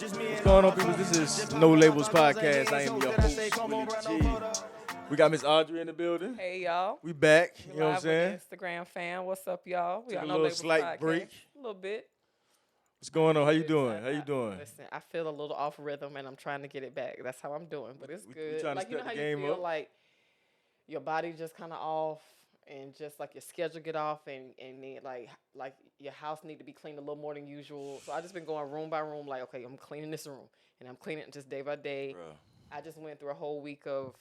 What's going on, people? This is No Labels Podcast. I am your host, Willie G. We got Miss Audrey in the building. Hey y'all. We back. We You know what I'm live saying? with the Instagram fan. What's up, y'all? We Took got a No little Labels slight Podcast. break. A little bit. What's going on? How you Good. doing? How you doing? Listen, I feel a little off rhythm, and I'm trying to get it back. That's how I'm doing, but it's We good. trying to Like you know step how the you game feel up. like your body just kind of off, and just like your schedule get off, and then like your house need to be cleaned a little more than usual. So I just been going room by room. Like, okay, I'm cleaning this room, and I'm cleaning it just day by day. Bruh. I just went through a whole week of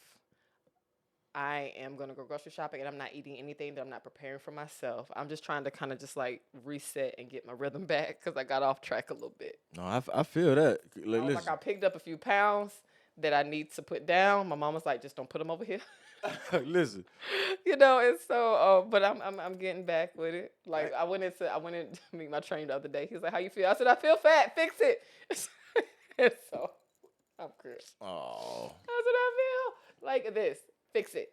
I am going to go grocery shopping and I'm not eating anything that I'm not preparing for myself. I'm just trying to kind of just like reset and get my rhythm back because I got off track a little bit. No, I feel that. Like, I was listen. like, I picked up a few pounds that I need to put down. My mom was like, just don't put them over here. Listen. You know, and so, but I'm getting back with it. Like I went in to meet my trainer the other day. He was like, how you feel? I said, I feel fat. Fix it. And so I'm good. Oh. That's what I feel. Like this. Fix it.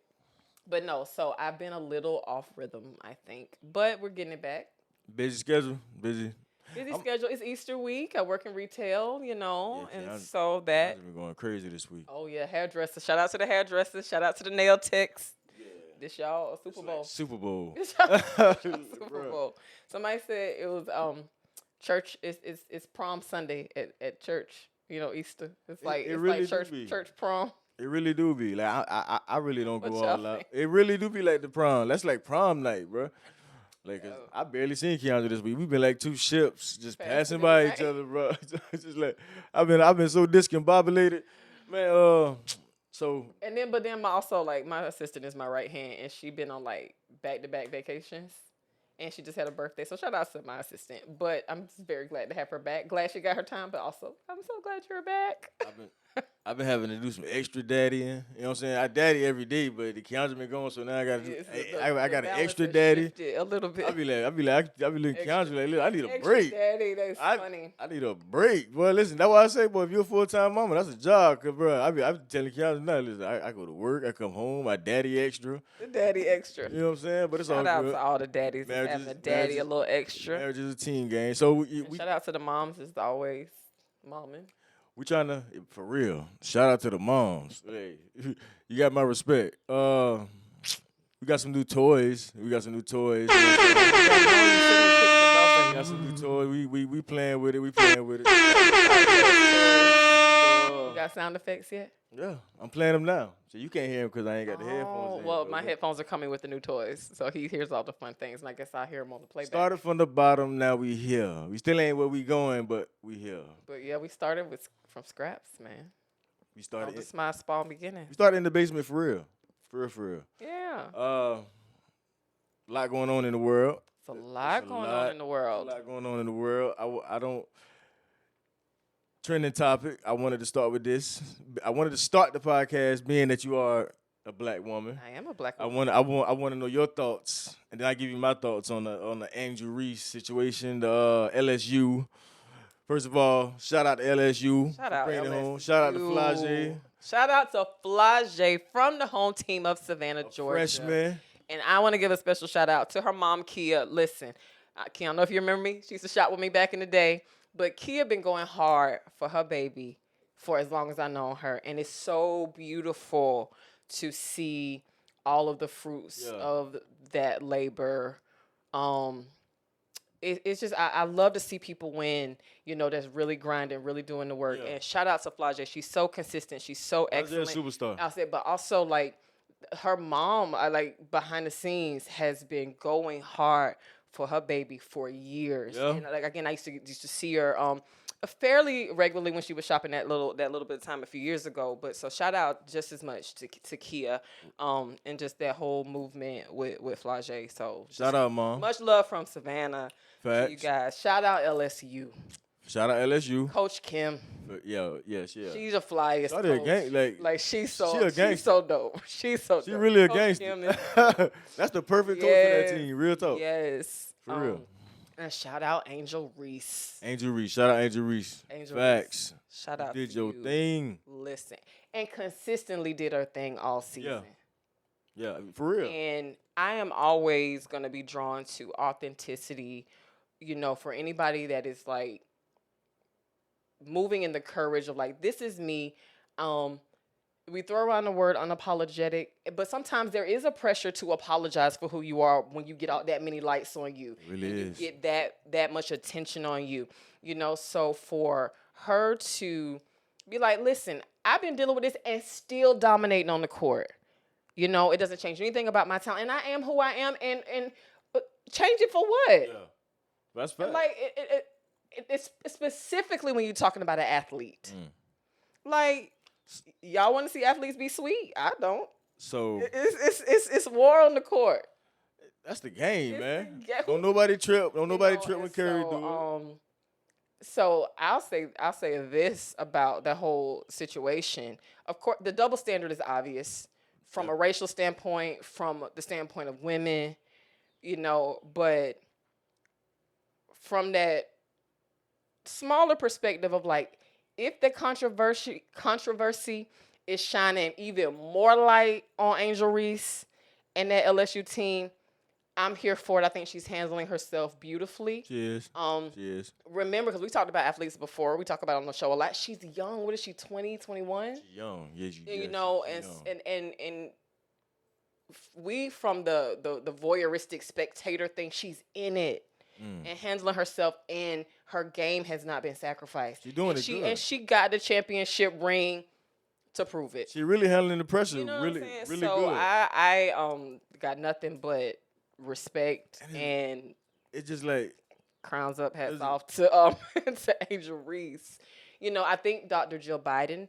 But no, so I've been a little off rhythm, I think. But we're getting it back. Busy schedule? Busy Schedule. It's Easter week. I work in retail, you know, Yeah, and I've so that. been going crazy this week. Oh, yeah, hairdresser. Shout out to the hairdressers. Shout out to the nail techs. Yeah. This y'all Super Bowl. Like Super Bowl. This y'all Super Bowl. Somebody said it was church. It's prom Sunday at church. You know, Easter. It's like it it's really like do be. church prom. It really do be. Like I really don't What go y'all all out. think? It really do be like the prom. That's like prom night, bro. Like 'cause Oh. I barely seen Keandre this week. We've been like two ships just Passing passing in by the each night. other, bro. Just like I've been so discombobulated, man. So But then my assistant is my right hand, and she been on like back-to-back vacations, and she just had a birthday. So shout out to my assistant. But I'm just very glad to have her back. Glad she got her time, but also I'm so glad you're back. I've been having to do some extra daddying. You know what I'm saying? I daddy every day, but the Keandre been going, so now I gotta do. I got an extra daddy. A little bit. I be looking at Keandre like, look, I need a Extra break. daddy, that's funny. I need a break, boy. Listen, that's why I say, boy, if you're a full-time mama, that's a job, cause bro, I be telling Keandre now, listen, I go to work, I come home, I daddy extra. The daddy extra. You know what I'm saying? But it's Shout all out good. to all the daddies that's having a daddy a little extra. Marriage is a team game, so we Shout out to the moms as always, momming. we trying to for real. Shout out to the moms. Hey, you got my respect. We got some new toys. We got some new toys. You know what I'm saying? We got some new toys. We playing with it. We playing with it. You got sound effects yet? Yeah, I'm playing them now. So you can't hear them because I ain't got the headphones in. Well, my headphones are coming with the new toys, so he hears all the fun things, and I guess I'll hear them on the playback. Started from the bottom, now we here. We still ain't where we going, but we here. But yeah, we started from scraps, man. We Oh, started. this is my small beginning. We started in the basement for real. For real. Yeah. A lot going on in the world. It's a lot going on in the world. A lot going on in the world. I don't. Trending topic. I wanted to start with this. I wanted to start the podcast being that you are a black woman. I am a black I woman. want to know your thoughts, and then I give you my thoughts on the Angel Reese situation, the LSU. First of all, shout out to LSU. Shout out Bringing it LSU. home. Shout out to Flage, Shout out to Flage from the home team of Savannah, Georgia. freshman. And I want to give a special shout out to her mom, Kia. Listen, Kia, I don't know if you remember me. She used to shop with me back in the day. But Kia been going hard for her baby for as long as I know her. And it's so beautiful to see all of the fruits of that labor. It's just, I love to see people win, you know, that's really grinding, really doing the work. Yeah. And shout out to Flage. She's so consistent. She's so excellent. Superstar. I said, but also, like, her mom, behind the scenes, has been going hard for her baby for years. Yeah. And like again, I used to see her fairly regularly when she was shopping that little bit of time a few years ago. But so shout out just as much to Kia, and just that whole movement with Flage. So Shout out, Mom. much love from Savannah to you Facts. guys. Shout out LSU. Shout out LSU. Coach Kim. Yeah. She's a flyest Started a coach. gang Like she's she a gangster. so dope. She's so She dope. really a Coach gangster. Kim is- That's the perfect coach for that Yes. team. Real talk. Yes. For real. And shout out Angel Reese. Angel Reese. Shout out Angel Reese. Angel Facts. Reese. Shout out You did to your you. thing. Listen. And consistently did her thing all season. Yeah, for real. And I am always going to be drawn to authenticity, you know, for anybody that is like moving in the courage of like, this is me. We throw around the word unapologetic, but sometimes there is a pressure to apologize for who you are when you get out that many lights on you. It really and you is. get that much attention on you. So for her to be like, listen, I've been dealing with this and still dominating on the court. It doesn't change anything about my talent, and I am who I am, and change it for what? Yeah, that's fact. Like it's specifically when you're talking about an athlete. Like, y'all want to see athletes be sweet? I don't. So It's war on the court. that's the game, It's man. the game. Don't nobody trip. Don't nobody trip when And Curry do it. So I'll say this about the whole situation. Of course, the double standard is obvious from a racial standpoint, from the standpoint of women, but from that smaller perspective of like, if the controversy is shining even more light on Angel Reese and that LSU team, I'm here for it. I think she's handling herself beautifully. She is. She is. Remember, because we talked about athletes before. We talk about it on the show a lot. She's young. What is she, 20, 21? She's young. Yes, And we, from the voyeuristic spectator thing, she's in it. And handling herself, and her game has not been sacrificed. She's doing it good. And she got the championship ring to prove it. She really handling the pressure. You know really, what I'm saying? really so good. I got nothing but respect and it's just like crowns up, hats off to to Angel Reese. I think Dr. Jill Biden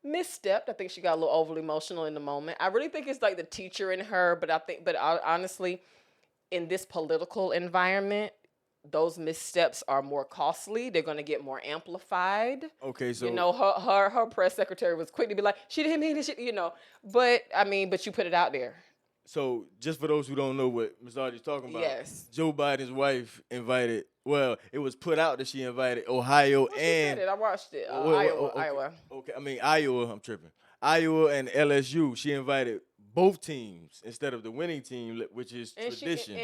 misstepped. I think she got a little overly emotional in the moment. I really think it's like the teacher in her, but honestly, in this political environment, those missteps are more costly. They're going to get more amplified. Okay, so her press secretary was quick to be like, she didn't mean this shit, But you put it out there. So just for those who don't know what Ms. Audrey's talking about, Yes. Joe Biden's wife invited. Well, it was put out that she invited Ohio She and said it. I watched it. okay, Iowa. Okay, I mean Iowa. I'm tripping. Iowa and LSU. She invited both teams instead of the winning team, which is tradition.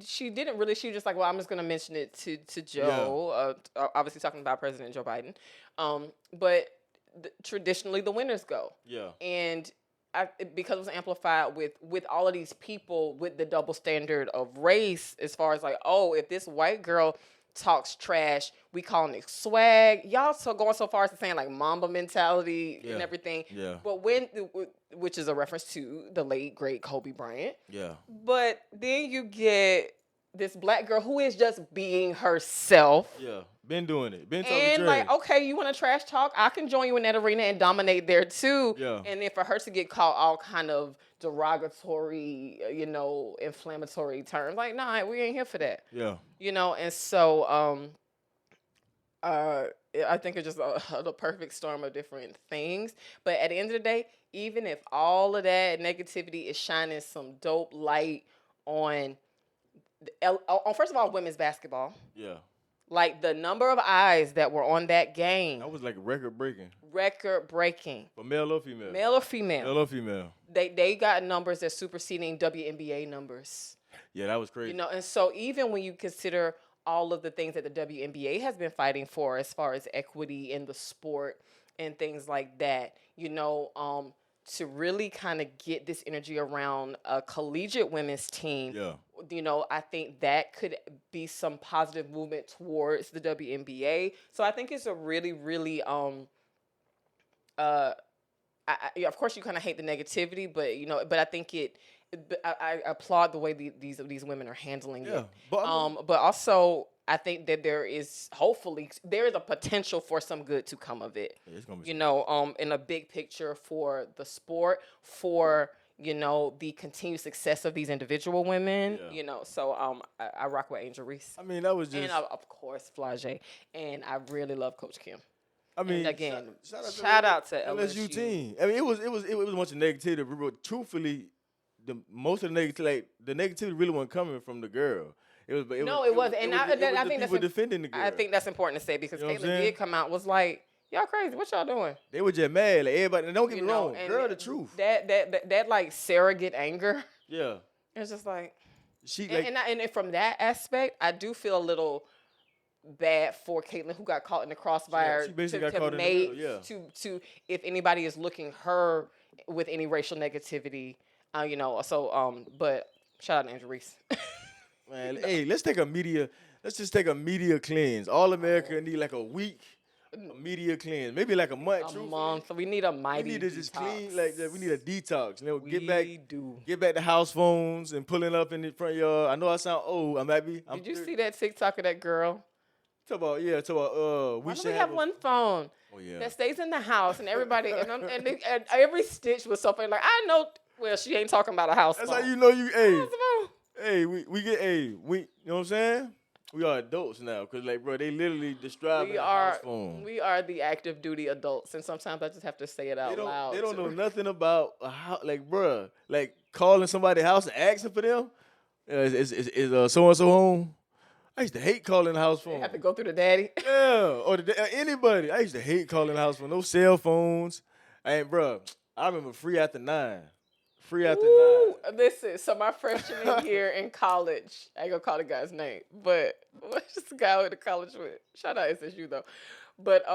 She didn't really. She was just like, well, I'm just gonna mention it to Joe. Obviously talking about President Joe Biden. But traditionally the winners go. Yeah. And because it was amplified with all of these people with the double standard of race, as far as like, oh, if this white girl talks trash, we calling it swag. Y'all so going so far as to saying like Mamba mentality and everything. Yeah. But which is a reference to the late great Kobe Bryant. Yeah. But then you get this black girl who is just being herself. Yeah. Been doing it. Been talking And trash. like, okay, you want to trash talk? I can join you in that arena and dominate there too. Yeah. And then for her to get called all kind of derogatory, inflammatory terms, like, nah, we ain't here for that. Yeah. And so I think it's just the perfect storm of different things. But at the end of the day, even if all of that negativity is shining some dope light on first of all, women's basketball. Yeah. Like the number of eyes that were on that game. That was like record breaking. Record breaking. For male or female? Male or female? Male or female. They got numbers that superseding WNBA numbers. Yeah, that was crazy. And so even when you consider all of the things that the WNBA has been fighting for as far as equity in the sport and things like that, to really kind of get this energy around a collegiate women's team, I think that could be some positive movement towards the WNBA. So I think it's a really, really, of course you kind of hate the negativity, but I think I applaud the way these women are handling it. But also I think that there is a potential for some good to come of it. Yeah, it's gonna be in a big picture for the sport, for the continued success of these individual women. So I rock with Angel Reese. I mean, that was just, and of course Flage, and I really love Coach Kim. I mean, and again, shout out to LSU team. I mean, it was a bunch of negativity. But truthfully, most of the negativity really wasn't coming from the girl. It wasn't. And I think people defending the girl. I think that's important to say because Caitlyn did come out was like, y'all crazy. What y'all doing? They were just mad. Like everybody. And don't get me wrong. Girl, the truth. That like surrogate anger. Yeah. It's just like she and from that aspect, I do feel a little bad for Caitlyn, who got caught in the crossfire. She basically got to caught in the make middle, yeah. to if anybody is looking her with any racial negativity, but shout out to Andrew Reese. Man, hey, let's just take a media cleanse. All America need like a week, a media cleanse, maybe like a month. A truthfully. month. We need a We mighty. need to just detox. clean like that. We need a detox. We get do. back to house phones and pulling up in the front yard. I know I sound old. I'm Did you see that TikTok of that girl? Talk about we Why do should we have one phone Oh yeah. that stays in the house and everybody and every stitch was so funny. Like I know. Well, she ain't talking about a house That's phone. how you know you. Hey, House phone. hey, we get you know what I'm saying? We are adults now, cause like, bro, they literally describe We a are house phone. we are the active duty adults, and sometimes I just have to say it out loud. They don't know nothing about how, like, bruh, like calling somebody's house and asking for them. Is so and so home? I used to hate calling the house phone. You have to go through the daddy. Yeah, or anybody. I used to hate calling the house phone. No cell phones. Bruh, I remember free after 9. Free after 9. Listen, so my freshman year in college, I ain't gonna call the guy's name, but what's this guy I went to college with? Shout out SSU though. But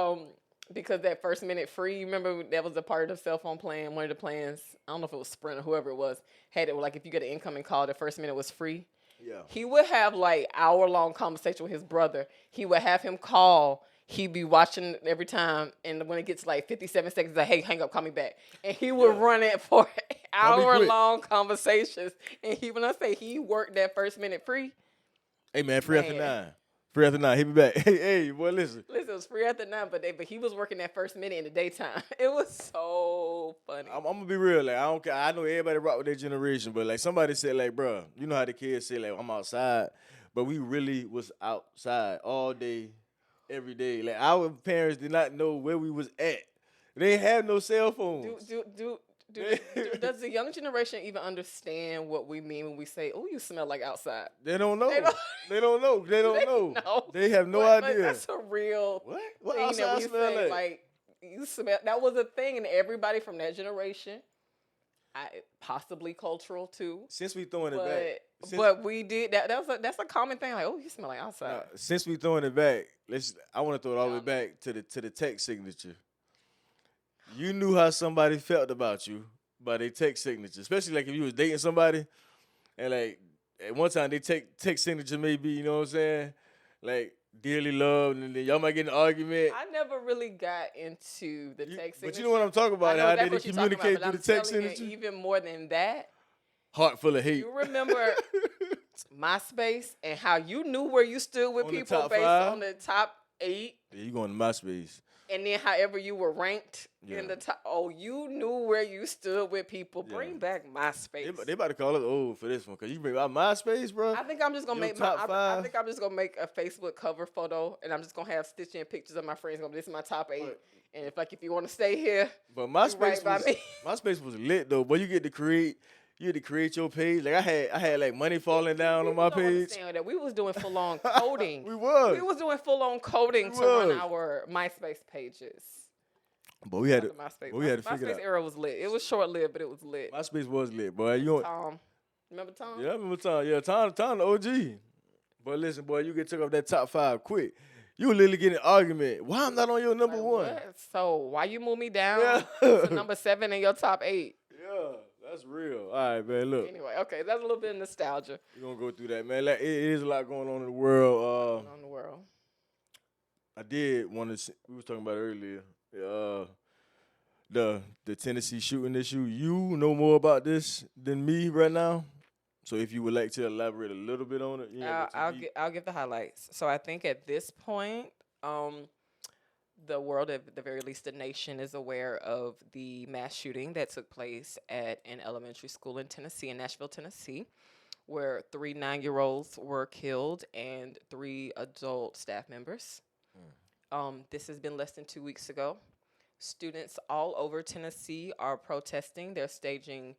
because that first minute free, remember that was a part of the cell phone plan, one of the plans, I don't know if it was Sprint or whoever it was, had it like if you get an incoming call, the first minute was free. Yeah. He would have like hour-long conversation with his brother. He would have him call. He'd be watching every time, and when it gets like 57 seconds, like, hey, hang up, call me back. And he would run it for hour-long conversations. And when I say he worked that first minute free. Hey, man, free after 9. Free after 9. Hit me back. Hey, boy, listen. Listen, it was free after 9, but he was working that first minute in the daytime. It was so funny. I'm gonna be real. Like, I don't care. I know everybody rock with their generation, but like somebody said, like, bro, you know how the kids say, like, I'm outside, but we really was outside all day, every day. Like, our parents did not know where we was at. They ain't have no cell phones. Does the young generation even understand what we mean when we say, "Oh, you smell like outside"? They don't know. They don't know. No. They have no idea. That's a real What thing that outside we smell say. like? You smell. That was a thing, and everybody from that generation, possibly cultural too. Since we throwing it back, but we did that. That's a common thing. Like, oh, you smell like outside. Since we throwing it back, I want to throw it all the way back to the text signature. You knew how somebody felt about you by their text signature, especially like if you was dating somebody, and like at one time they text signature maybe, you know what I'm saying, like dearly loved, and then y'all might get in an argument. I never really got into the text signature. But you know what I'm talking about? How they communicate through the text signature. Even more than that, heart full of hate. You remember MySpace and how you knew where you stood with on people based on the top 8. Yeah, you going to MySpace. And then however you were ranked in the top. Oh, you knew where you stood with people. Yeah. Bring back MySpace. They about to call us old for this one. Because you bring out MySpace, bro. I think I'm just going to make I think I'm just going to make a Facebook cover photo. And I'm just going to have stitch in pictures of my friends. This is my top 8. And if you want to stay here. But MySpace was lit, though. Boy, you get to create your page. Like I had like money falling down on my page. That we was doing full on coding. We was doing full on coding to run our MySpace pages. But we had to MySpace. We had to figure it out. MySpace era was lit. It was short lived, but it was lit. MySpace was lit, boy. Tom. Remember Tom? Yeah, I remember Tom. Yeah, Tom the OG. But listen, boy, you get took up that top 5 quick. You literally get an argument. Why I'm not on your number 1? What? So why you move me down to number 7 in your top 8? Yeah. That's real. All right, man, look. Anyway, okay, that's a little bit of nostalgia. We're going to go through that, man. Like, it is a lot going on in the world. I did want to, we was talking about it earlier, the Tennessee shooting issue. You know more about this than me right now. So if you would like to elaborate a little bit on it. I'll give the highlights. So I think at this point, the world, at the very least the nation, is aware of the mass shooting that took place at an elementary school in Tennessee, in Nashville, Tennessee, where 3 9-year-olds were killed and 3 adult staff members. This has been less than 2 weeks ago. Students all over Tennessee are protesting. They're staging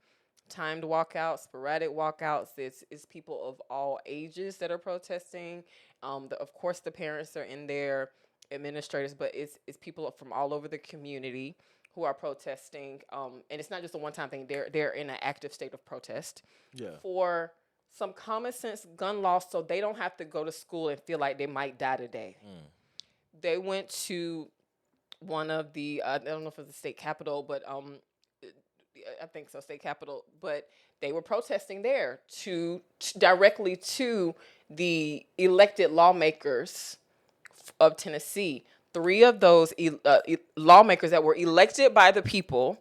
timed walkouts, sporadic walkouts. It's people of all ages that are protesting. Of course, the parents are in there, administrators, but it's people from all over the community who are protesting, and it's not just a one-time thing. They're in an active state of protest for some common sense gun laws so they don't have to go to school and feel like they might die today. They went to one of the I don't know if it's the state capitol, but I think so, state capitol. But they were protesting there directly to the elected lawmakers of Tennessee. Three of those lawmakers that were elected by the people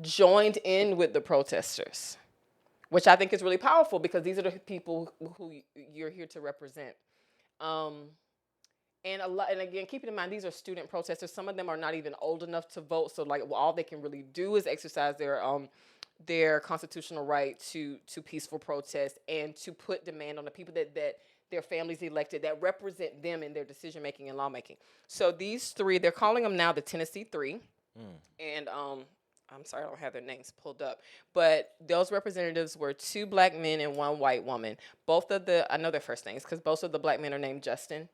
joined in with the protesters, which I think is really powerful because these are the people who you're here to represent. And again, keeping in mind, these are student protesters. Some of them are not even old enough to vote, so like all they can really do is exercise their constitutional right to peaceful protest and to put demand on the people that their families elected that represent them in their decision making and lawmaking. So these three, they're calling them now the Tennessee Three, and I'm sorry, I don't have their names pulled up, but those representatives were 2 black men and 1 white woman. I know their first names because both of the black men are named Justin,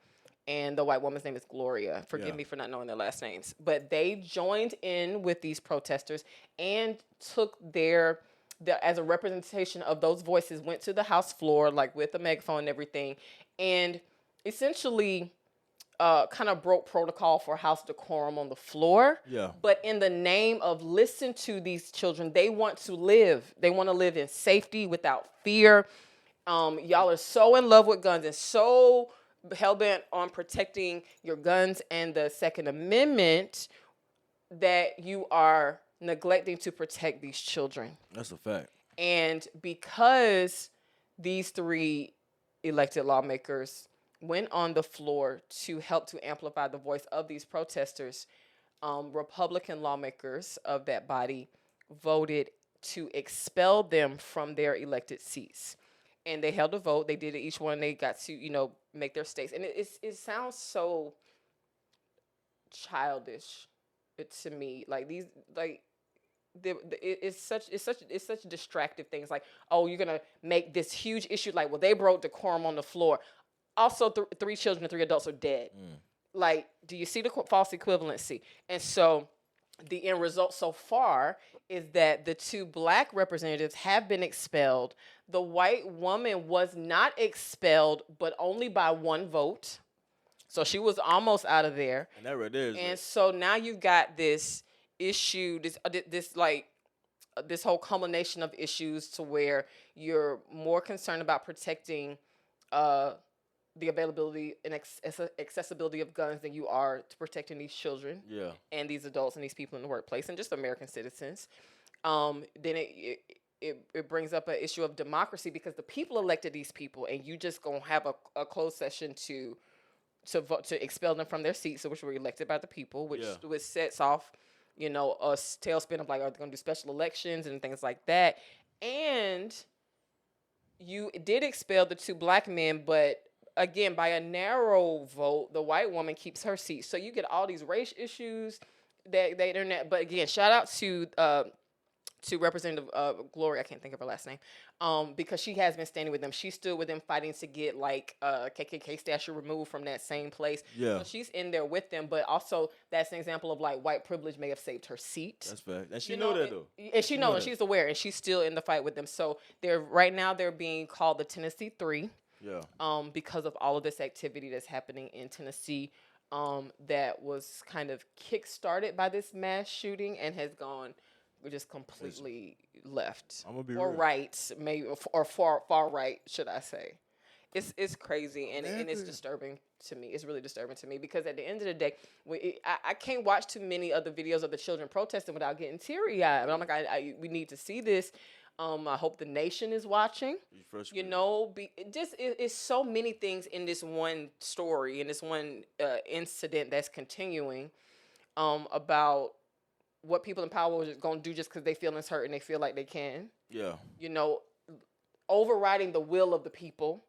and the white woman's name is Gloria. Forgive me for not knowing their last names. But they joined in with these protesters and took as a representation of those voices, went to the House floor, like with a megaphone and everything, and essentially kind of broke protocol for House decorum on the floor. Yeah. But in the name of listen to these children, they want to live. They want to live in safety without fear. Y'all are so in love with guns and so hell-bent on protecting your guns and the Second Amendment that you are neglecting to protect these children. That's a fact. And because these 3 elected lawmakers went on the floor to help to amplify the voice of these protesters, Republican lawmakers of that body voted to expel them from their elected seats. And they held a vote. They did it each one. They got to, make their states. And it sounds so childish to me. Like these, like it's such distractive things. Like, oh, you're gonna make this huge issue. Like, well, they broke decorum on the floor. Also, 3 children and 3 adults are dead. Like, do you see the false equivalency? And so the end result so far is that the 2 black representatives have been expelled. The white woman was not expelled, but only by 1 vote. So she was almost out of there. And that right there is and so now you've got this issue, this whole culmination of issues to where you're more concerned about protecting the availability and accessibility of guns than you are to protecting these children and these adults and these people in the workplace and just American citizens. Then it brings up an issue of democracy because the people elected these people, and you just gonna have a closed session to vote to expel them from their seats, which were elected by the people, which sets off, a tailspin of like, are they gonna do special elections and things like that? And you did expel the 2 black men, but again, by a narrow vote, the white woman keeps her seat. So you get all these race issues that the internet. But again, shout out to Representative Gloria. I can't think of her last name, because she has been standing with them. She stood with them fighting to get like KKK statue removed from that same place. Yeah. So she's in there with them. But also that's an example of like white privilege may have saved her seat. That's fact. And she know that though. And she knows, and she's aware, and she's still in the fight with them. So they're being called the Tennessee Three. Yeah. Because of all of this activity that's happening in Tennessee, that was kind of kick-started by this mass shooting and has gone just completely left. I'm gonna be or real. right, maybe, or far right, should I say? It's crazy and it's disturbing to me. It's really disturbing to me because at the end of the day, I can't watch too many other videos of the children protesting without getting teary-eyed. I'm like, we need to see this. I hope the nation is watching. It's so many things in this one story, in this one incident that's continuing, about what people in power are going to do just because they feel it's hurt and they feel like they can. Yeah. Overriding the will of the people.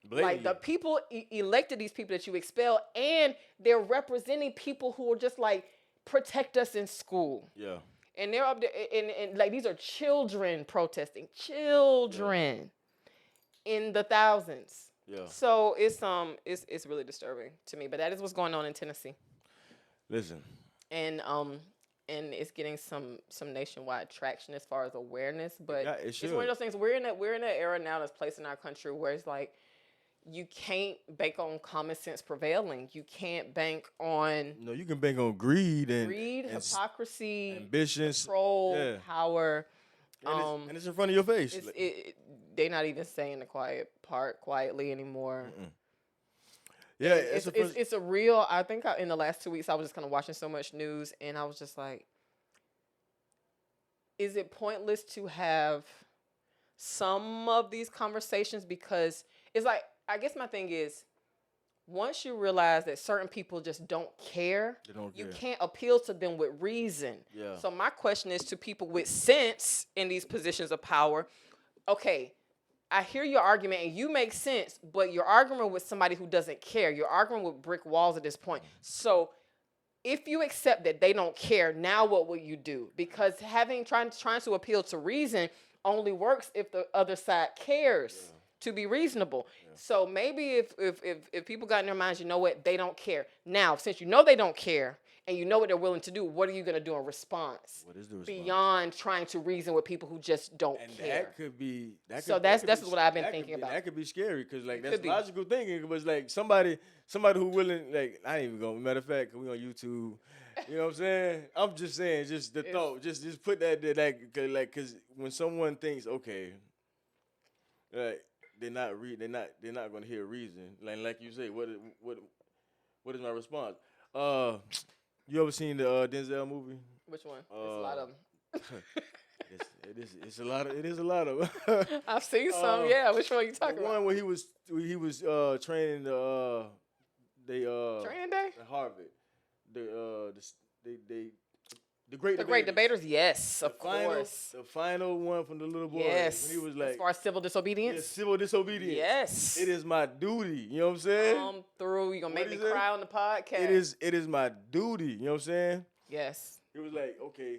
Blatantly. Like the people elected these people that you expel, and they're representing people who are just like, protect us in school. Yeah. And they're up there, and like these are children protesting, in the thousands. Yeah. So it's really disturbing to me. But that is what's going on in Tennessee. Listen. And and it's getting some nationwide traction as far as awareness. But it it's should. one of those things. We're in that era now that's placed in our country where it's like you can't bank on common sense prevailing. You can't bank on No, you can bank on greed and hypocrisy, ambitions. control, Yeah. power. And it's in front of your face. They're not even saying the quiet part quietly anymore. Yeah, it's a real. I think in the last 2 weeks I was just kind of watching so much news, and I was just like, is it pointless to have some of these conversations? Because it's like, I guess my thing is, once you realize that certain people just don't care, you can't appeal to them with reason. Yeah. So my question is to people with sense in these positions of power. Okay, I hear your argument and you make sense, but you're arguing with somebody who doesn't care. You're arguing with brick walls at this point. So if you accept that they don't care, now what will you do? Because trying to appeal to reason only works if the other side cares. Yeah. To be reasonable. Yeah. So maybe if people got in their minds, you know what, they don't care. Now, since you know they don't care and you know what they're willing to do, what are you going to do in response? What is the response? Beyond trying to reason with people who just don't care. That could be. That's what I've been thinking about. That could be scary because that's logical thinking. Was like somebody who willing, like, I ain't even going. Matter of fact, we on YouTube. You know what I'm saying? I'm just saying, just the thought, just put that there, because when someone thinks, okay, like. They're not going to hear a reason. Like you say, what is my response? You ever seen the Denzel movie? Which one? There's a lot of them. It is a lot of them. I've seen some. Yeah, which one are you talking about? One where he was training Training Day at Harvard. The Great Debaters, yes, of course. The final one from the little boy. Yes. When he was like, as far as civil disobedience? Yeah, civil disobedience. Yes. It is my duty. You know what I'm saying? Come through. You're going to make me cry on the podcast. It is my duty. You know what I'm saying? Yes. It was like, okay,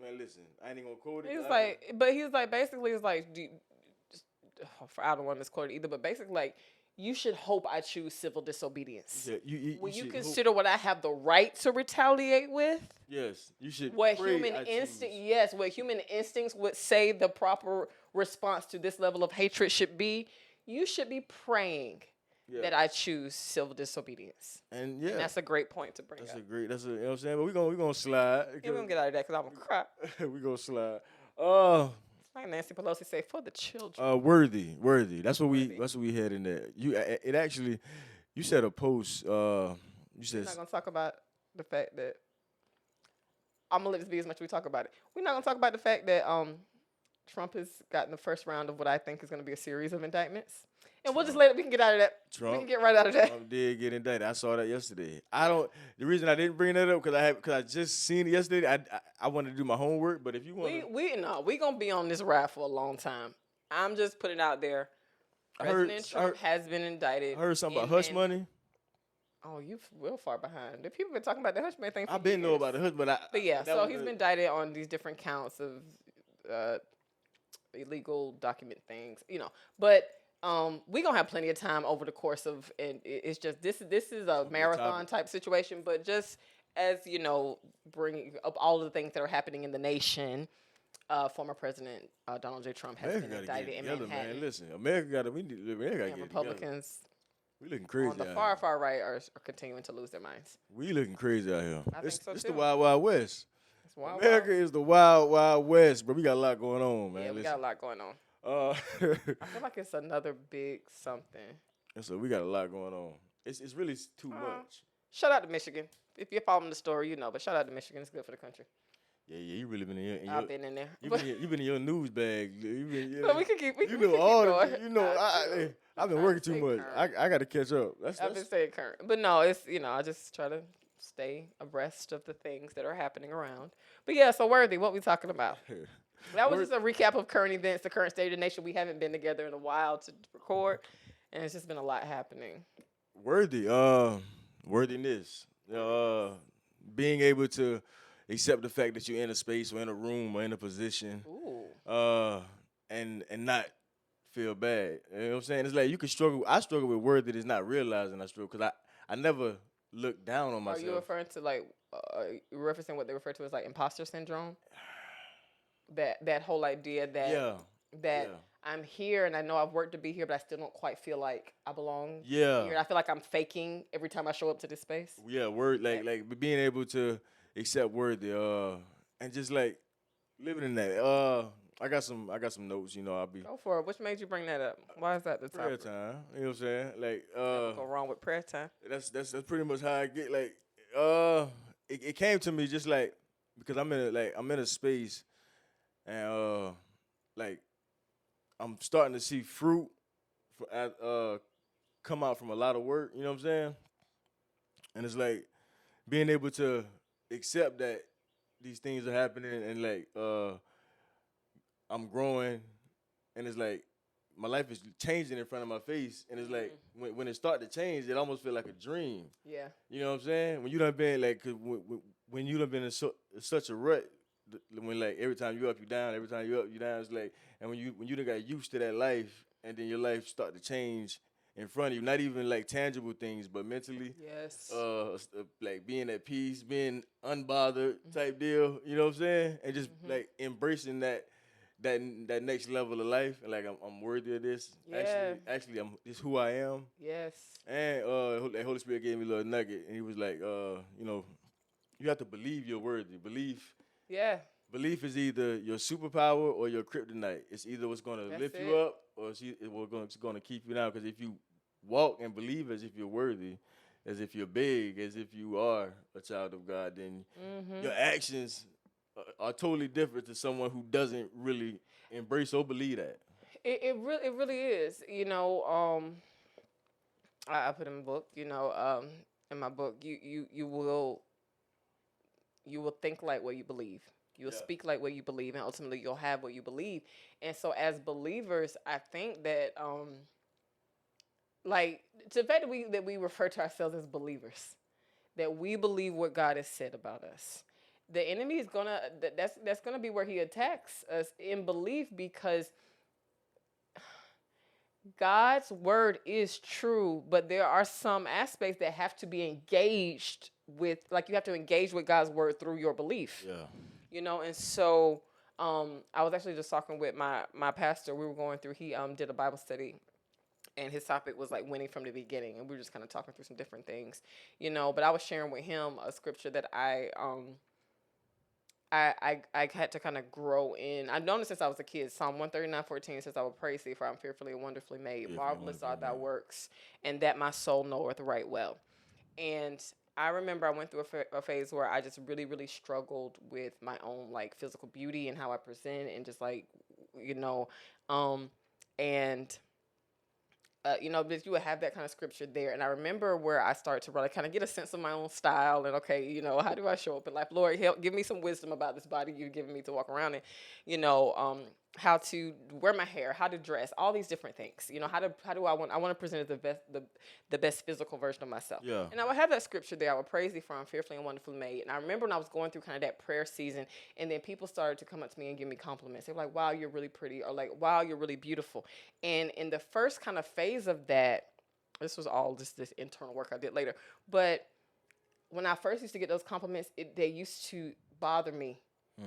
man, listen, I ain't going to quote it. He was like, basically, it's like, I don't want this quote either, but basically, like, you should hope I choose civil disobedience. Yeah, Will you consider what I have the right to retaliate with? Yes, you should. What human instincts would say the proper response to this level of hatred should be. You should be praying that I choose civil disobedience. And that's a great point to bring up. You know what I'm saying? But we're gonna slide. We're gonna get out of that because I'm gonna cry. We're gonna slide. Like Nancy Pelosi say, for the children. Worthy. That's what we had in there. You said a post. You said we're not gonna talk about the fact that I'm gonna let this be as much as we talk about it. We're not gonna talk about the fact that Trump has gotten the first round of what I think is gonna be a series of indictments. And we'll just we can get out of that. We can get right out of that. Trump did get indicted. I saw that yesterday. The reason I didn't bring that up because I just seen it yesterday. I wanted to do my homework, but if you want, we gonna be on this ride for a long time. I'm just putting it out there. President Trump has been indicted. I heard something about hush money. Oh, you real far behind. The people been talking about the hush money thing. I've been know about the hush, but yeah. So he's been indicted on these different counts of illegal document things, but. We gonna have plenty of time over the course of, and it's just this is a marathon type situation. But just as bringing up all of the things that are happening in the nation, former President Donald J. Trump has been indicted in Manhattan. Man. Listen, America got to get Republicans. We looking crazy. On the far right are continuing to lose their minds. We looking crazy out here. I think so it's too. the Wild Wild West. America is the Wild Wild West, bro. We got a lot going on, man. Yeah, we got a lot going on. I feel like it's another big something. And so we got a lot going on. It's really too much. Shout out to Michigan. If you're following the story, but shout out to Michigan. It's good for the country. Yeah, you really been in your. I've been in there. You've been in your news bag. But we can keep. We can all going. I've been working too much. I got to catch up. I've been staying current, but no, it's I just try to stay abreast of the things that are happening around. But yeah, so Worthy, what we talking about? That was just a recap of current events, the current state of the nation. We haven't been together in a while to record, and it's just been a lot happening. Worthiness, being able to accept the fact that you're in a space or in a room or in a position, and not feel bad. You know what I'm saying? It's like you can struggle. I struggle with worthiness, not realizing I struggle because I never look down on Are you myself. referring to like referencing what they refer to as like imposter syndrome? That whole idea that Yeah, that yeah, I'm here and I know I've worked to be here, but I still don't quite feel like I belong yeah, here. I feel like I'm faking every time I show up to this space. yeah. Word, That, being able to accept worthy, and just like living in that. I got some notes. You know, I'll be go for it. Which made you bring that up? Why is that the prayer topic? time. You know what I'm saying? Like, Never go wrong with prayer time. that's pretty much how I get. Like, uh, it came to me just like because I'm in a space and like I'm starting to see fruit come out from a lot of work. You know what I'm saying? And it's like being able to accept that these things are happening and like I'm growing and it's like my life is changing in front of my face and it's like when it start to change it almost feel like a dream. Yeah. You know what I'm saying? When you done been like 'cause when you done been in such a rut when like every time you up you down every time you up you down it's like and when you done got used to that life and then your life start to change in front of you not even like tangible things but mentally Yes. like being at peace, being unbothered type deal, you know what I'm saying? And just like embracing that next level of life and like I'm worthy of this. Yeah. Actually I'm this who I am. Yes. And the Holy Spirit gave me a little nugget and he was like, you know, you have to believe you're worthy. Yeah. Belief is either your superpower or your kryptonite. It's either what's gonna That's lift it. you up or it's gonna keep you down. Because if you walk and believe as if you're worthy, as if you're big, as if you are a child of God, then your actions are totally different to someone who doesn't really embrace or believe that. It really is. I put in my book, in my book, you will think like what you believe. You'll Yeah. speak like what you believe, and ultimately you'll have what you believe. And so, as believers, I think that, like, the fact that we refer to ourselves as believers, that we believe what God has said about us. The enemy is gonna that's gonna be where he attacks us in belief because God's word is true, but there are some aspects that have to be engaged with, like you have to engage with God's word through your belief. Yeah. And so I was actually just talking with my pastor. We were going through, he did a Bible study and his topic was like winning from the beginning. And we were just kind of talking through some different things, but I was sharing with him a scripture that I had to kind of grow in. I've known it since I was a kid. Psalm 139:14 says, I will praise thee, for I'm fearfully and wonderfully made. Fearfully and Marvelous are wonderfully thy made. works, and that my soul knoweth right well. And I remember I went through a phase where I just really, really struggled with my own like physical beauty and how I present and just like, and but you would have that kind of scripture there. And I remember where I started to really kind of get a sense of my own style and, okay, how do I show up in life? Lord, help, give me some wisdom about this body you've given me to walk around in, how to wear my hair, how to dress, all these different things. How do I want to present the best physical version of myself. Yeah. And I would have that scripture there. I would praise thee, for I'm fearfully and wonderfully made. And I remember when I was going through kind of that prayer season, and then people started to come up to me and give me compliments. They were like, wow, you're really pretty, or like, wow, you're really beautiful. And in the first kind of phase of that, this was all just this internal work I did later. But when I first used to get those compliments, they used to bother me.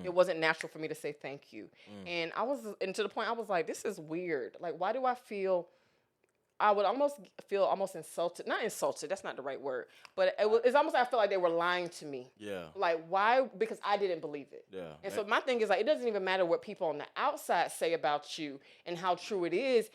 It wasn't natural for me to say thank you. And and to the point I was like, this is weird. Like, why do I would almost feel almost insulted. Not insulted, that's not the right word. But it's almost like I feel like they were lying to me. Yeah. Like, why? Because I didn't believe it. Yeah. And so my thing is, like, it doesn't even matter what people on the outside say about you and how true it is.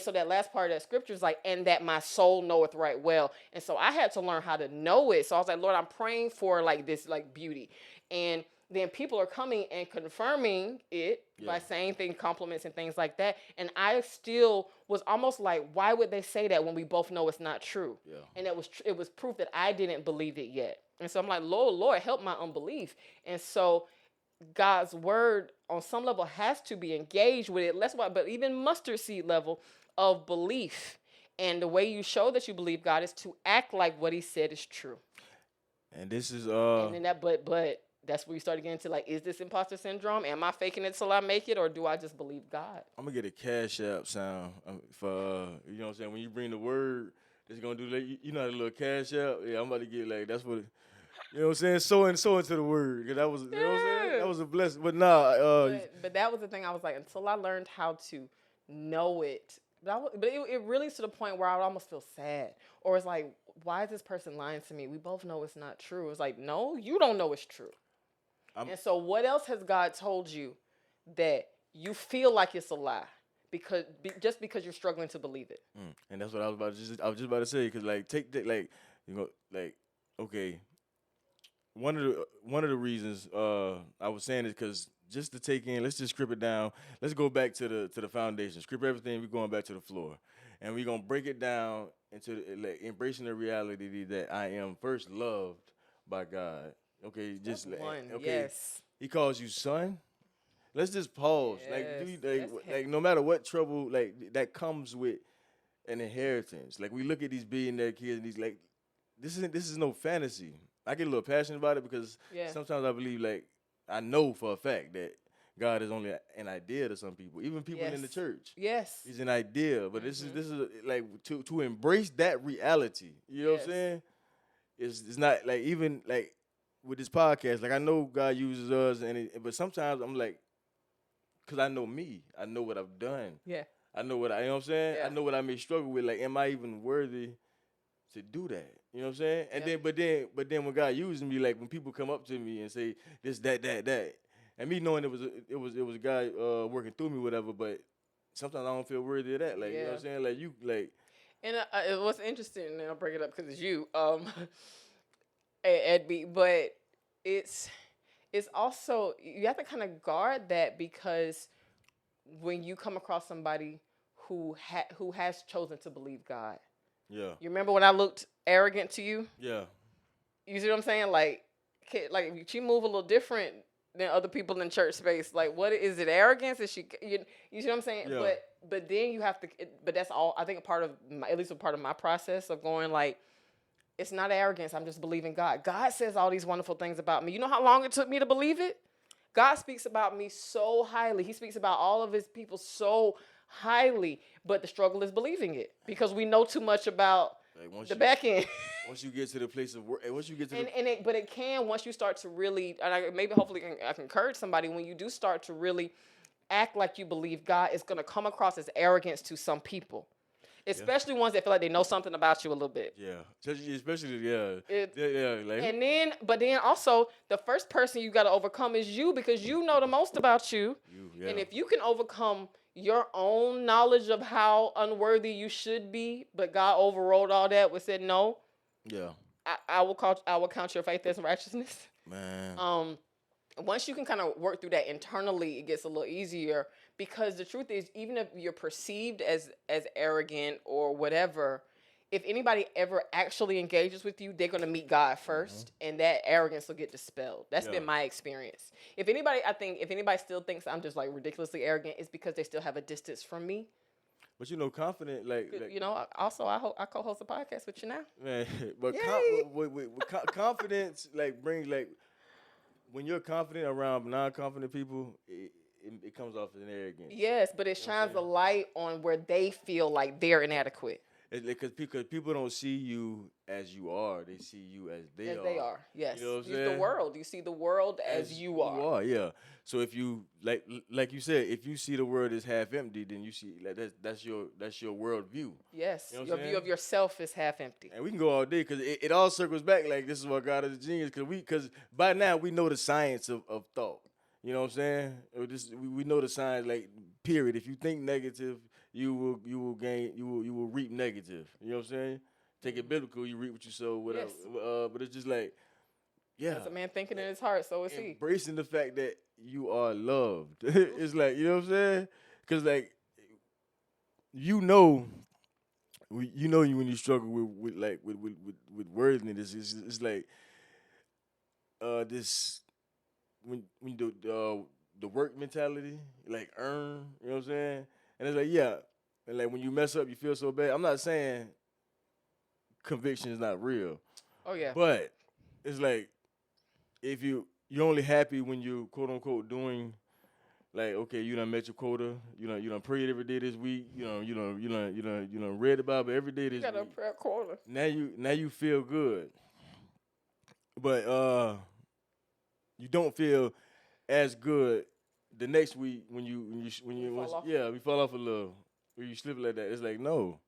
So that last part of that scripture is like, and that my soul knoweth right well. And so I had to learn how to know it. So I was like, Lord, I'm praying for like this, like beauty. And then people are coming and confirming it by saying things, compliments and things like that. And I still was almost like, why would they say that when we both know it's not true? Yeah. And it was proof that I didn't believe it yet. And so I'm like, Lord, help my unbelief. And so God's word on some level has to be engaged with it. That's why, but even mustard seed level of belief. And the way you show that you believe God is to act like what he said is true. And this is And then but that's where you start getting into like, is this imposter syndrome? Am I faking it till I make it, or do I just believe God? I'm gonna get a Cash App sound for you know what I'm saying when you bring the word It's gonna do like you know that little cash out. Yeah, I'm about to get like that's what. You know what I'm saying? So into the word. 'Cause that was, you know what I'm saying? That was a blessing. But nah, But that was the thing. I was like, until I learned how to know it, but it really is to the point where I would almost feel sad, or it's like, why is this person lying to me? We both know it's not true. It's like, no, you don't know it's true. And so, what else has God told you that you feel like it's a lie just because you're struggling to believe it? and that's what I was just about to say because like take that like you know like okay one of the reasons I was saying is because just to take in, let's just strip it down. Let's go back to the foundation. Strip everything. We're going back to the floor, and we're gonna break it down into like embracing the reality that I am first loved by God. Okay, just That's one. okay. Yes. He calls you son. Let's just pause. Like, do Yes. you, That's like no matter what trouble like that comes with an inheritance. Like we look at these billionaire kids and these like this is no fantasy. I get a little passionate about it because Yeah. sometimes I believe like I know for a fact that God is only an idea to some people, even people in the Yes. church. Yes. He's an idea, but this is like to embrace that reality. You know what I'm Yes. saying? It's not like even like with this podcast. Like I know God uses us, but sometimes I'm like, cause I know me, I know what I've done. Yeah. I know what you know what I'm saying? Yeah. I know what I may struggle with. Like, am I even worthy to do that? You know what I'm saying? And Yep. but then when God uses me, like when people come up to me and say this, that, and me knowing it was a guy working through me, whatever. But sometimes I don't feel worthy of that. Like you know what I'm Yeah. saying? Like you like And it was interesting, and I'll bring it up because it's you, Ed B. But it's it's also you have to kind of guard that because when you come across somebody who has chosen to believe God, yeah you remember when I looked arrogant to you? yeah You see what I'm saying? Like she move a little different than other people in church space. Like, what is it? Arrogance? Is she? You see what I'm saying? Yeah. But then you have to. But that's all. I think a part of at least a part of my process of going like, it's not arrogance. I'm just believing God. God says all these wonderful things about me. You know how long it took me to believe it? God speaks about me so highly. He speaks about all of his people so highly. But the struggle is believing it because we know too much about like the back end. once you get to the place of work, once you get to But it can once you start to really, and maybe hopefully I can encourage somebody when you do start to really act like you believe God, it's going to come across as arrogance to some people, especially ones that feel like they know something about you a little bit. especially like But then also the first person you got to overcome is you because you know the most about you. And if you can overcome your own knowledge of how unworthy you should be, but God overrode all that with said no. yeah I will count your faith as righteousness. man Once you can kind of work through that internally, it gets a little easier because the truth is, even if you're perceived as arrogant or whatever, if anybody ever actually engages with you, they're gonna meet God 1st and that arrogance will get dispelled. That's been my experience. I think if anybody still thinks I'm just like ridiculously arrogant, it's because they still have a distance from me. But you know, confident like You know, also I co-host a podcast with you now. man, but confidence like brings like when you're confident around non-confident people, it comes off as an arrogance. Yes, but it shines a light on where they feel like they're inadequate. It's because people don't see you as you are; they see you as they are. They are, yes. You know what I'm Use saying? the world. You see the world as you are. You are, yeah. So if you like you said, if you see the world as half empty, then you see like that's your world view. Yes, You know what your I'm view saying? of yourself is half empty. And we can go all day because it all circles back. Like this is what God is a genius because by now we know the science of thought. You know what I'm saying? We know the science. Like period. If you think negative, you will reap negative. You know what I'm saying? Take it biblical, you reap what you sow. Whatever. Yes. But it's just like yeah. As a man thinking in his heart, so is he. Embracing the fact that you are loved. It's like, you know what I'm saying? Because, like, you know when you struggle with worthiness, it's like this when the work mentality, like earn, you know what I'm saying? And it's like, yeah. And like when you mess up, you feel so bad. I'm not saying conviction is not real. Oh yeah. But it's like if you're only happy when you're quote unquote doing Like, okay, you done met your quota. You done prayed every day this week. You done read the Bible every day You this got a week. prayer corner. Now you feel good, but you don't feel as good the next week You fall off. yeah, we fall off a little. When you slip like that, it's like no.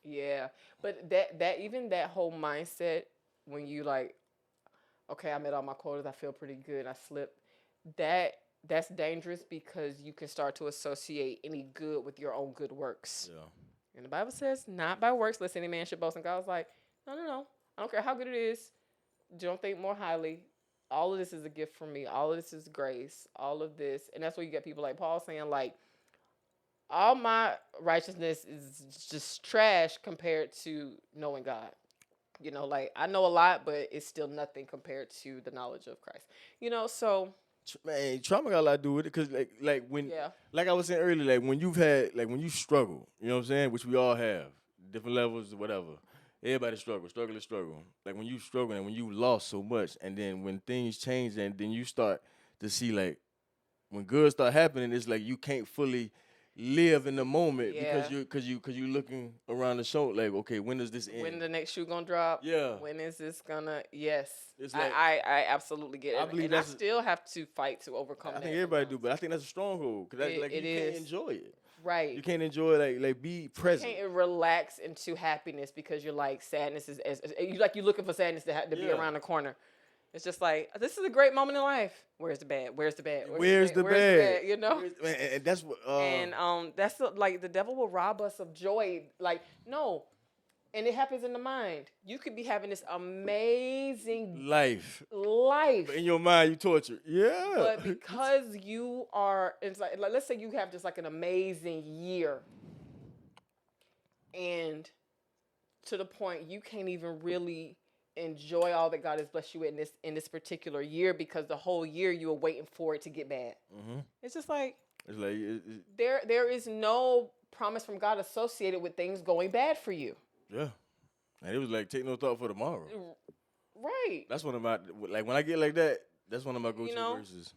Yeah, but that even that whole mindset when you like, okay, I met all my quotas, I feel pretty good, I slipped. That that's dangerous because you can start to associate any good with your own good works. Yeah. And the Bible says, not by works, lest any man should boast. And God was like, no, no, no. I don't care how good it is. Don't think more highly. All of this is a gift from me. All of this is grace. All of this. And that's where you get people like Paul saying, like, all my righteousness is just trash compared to knowing God. Like I know a lot, but it's still nothing compared to the knowledge of Christ. So Man, trauma got a lot to do with it, cause like when yeah, like I was saying earlier, like when you've had like when you struggle, you know what I'm saying, which we all have, different levels, whatever. Everybody struggle. Like when you struggle and when you lost so much, and then when things change, and then you start to see like when good start happening, it's like you can't fully live in the moment yeah. because you looking around the show like, okay, when does this end? When the next shoe gonna drop? Yeah. When is this gonna? Yes. It's I, like I absolutely get it. I believe and I that's still have to fight to overcome I that. think everybody do, sometimes. but I think that's a stronghold because like It you can't is. enjoy it. Right. You can't enjoy like be present. You can't relax into happiness because you're like sadness is you like you're looking for sadness to be Yeah. around the corner. It's just like this is a great moment in life. Where's the bad? Where's the bad? Where's the Where's bad? You know. And that's what. And that's like the devil will rob us of joy. Like no, and it happens in the mind. You could be having this amazing life. life. But in your mind, you torture. Yeah. But because you are, it's like let's say you have just like an amazing year, and to the point you can't even really enjoy all that God has blessed you with in this particular year because the whole year you were waiting for it to get bad. Mm-hmm. It's just like It's like there is no promise from God associated with things going bad for you. yeah, and it was like take no thought for tomorrow. Right. That's one of my like when I get like that. That's one of my go-to verses.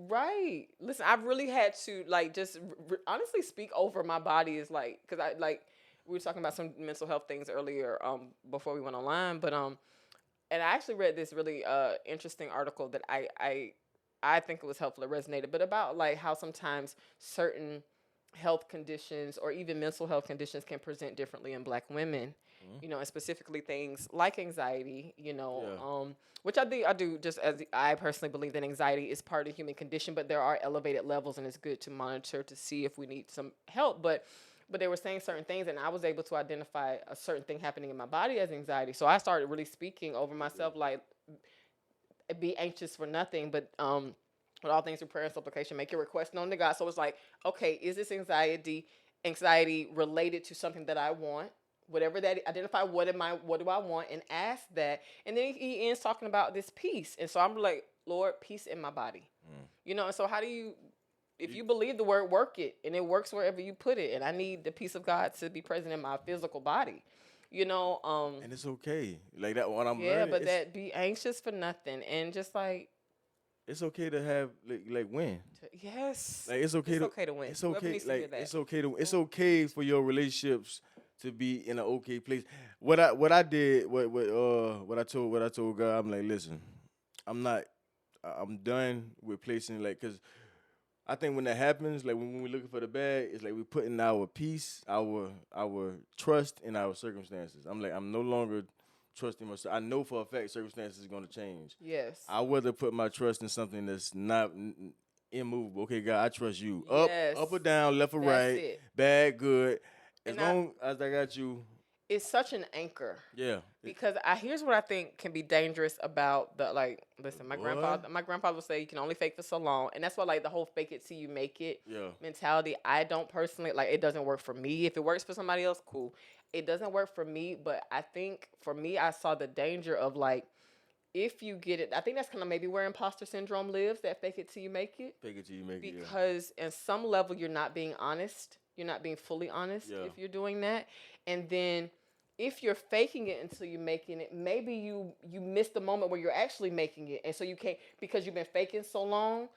Right. Listen, I've really had to like just honestly speak over my body is like because I like we were talking about some mental health things earlier before we went online, but and I actually read this really interesting article that I think it was helpful. It resonated, but about like how sometimes certain health conditions or even mental health conditions can present differently in Black women. Mm-hmm. And specifically things like anxiety. Which I do just as I personally believe that anxiety is part of the human condition, but there are elevated levels, and it's good to monitor to see if we need some help. But they were saying certain things, and I was able to identify a certain thing happening in my body as anxiety. So I started really speaking over myself, like, be anxious for nothing, but with all things through prayer and supplication, make your request known to God. So it's like, okay, is this anxiety related to something that I want? Whatever that, identify what do I want, and ask that. And then he ends talking about this peace, and so I'm like, Lord, peace in my body. And so how do you? If you believe the word, work it, and it works wherever you put it. And I need the peace of God to be present in my physical body, And it's okay, like that. What I'm yeah, learning, but that be anxious for nothing, and just like it's okay to have like win. yes, Like it's okay to win. It's Whoever okay. needs to hear Like that. it's okay for your relationships to be in an okay place. What I did, what I told God, I'm like, listen, I'm done with placing because I think when that happens, like when we're looking for the bad, it's like we're putting our peace, our trust in our circumstances. I'm like, I'm no longer trusting myself. I know for a fact circumstances are going to change. Yes. I rather put my trust in something that's not immovable. Okay, God, I trust you. Yes. Up or down, left or That's right, it. bad, good. As And long as I got you. It's such an anchor. Yeah. Because here's what I think can be dangerous about listen, my grandfather would say you can only fake for so long. And that's why like the whole fake it till you make it mentality. I don't personally it doesn't work for me. If it works for somebody else, cool. It doesn't work for me, but I think for me I saw the danger of like if you get it, I think that's kind of maybe where imposter syndrome lives, that fake it till you make it. Fake it till you make it. Because in some level you're not being honest. You're not being fully honest if you're doing that. And then if you're faking it until you're making it, maybe you miss the moment where you're actually making it. And so you can't, because you've been faking so long,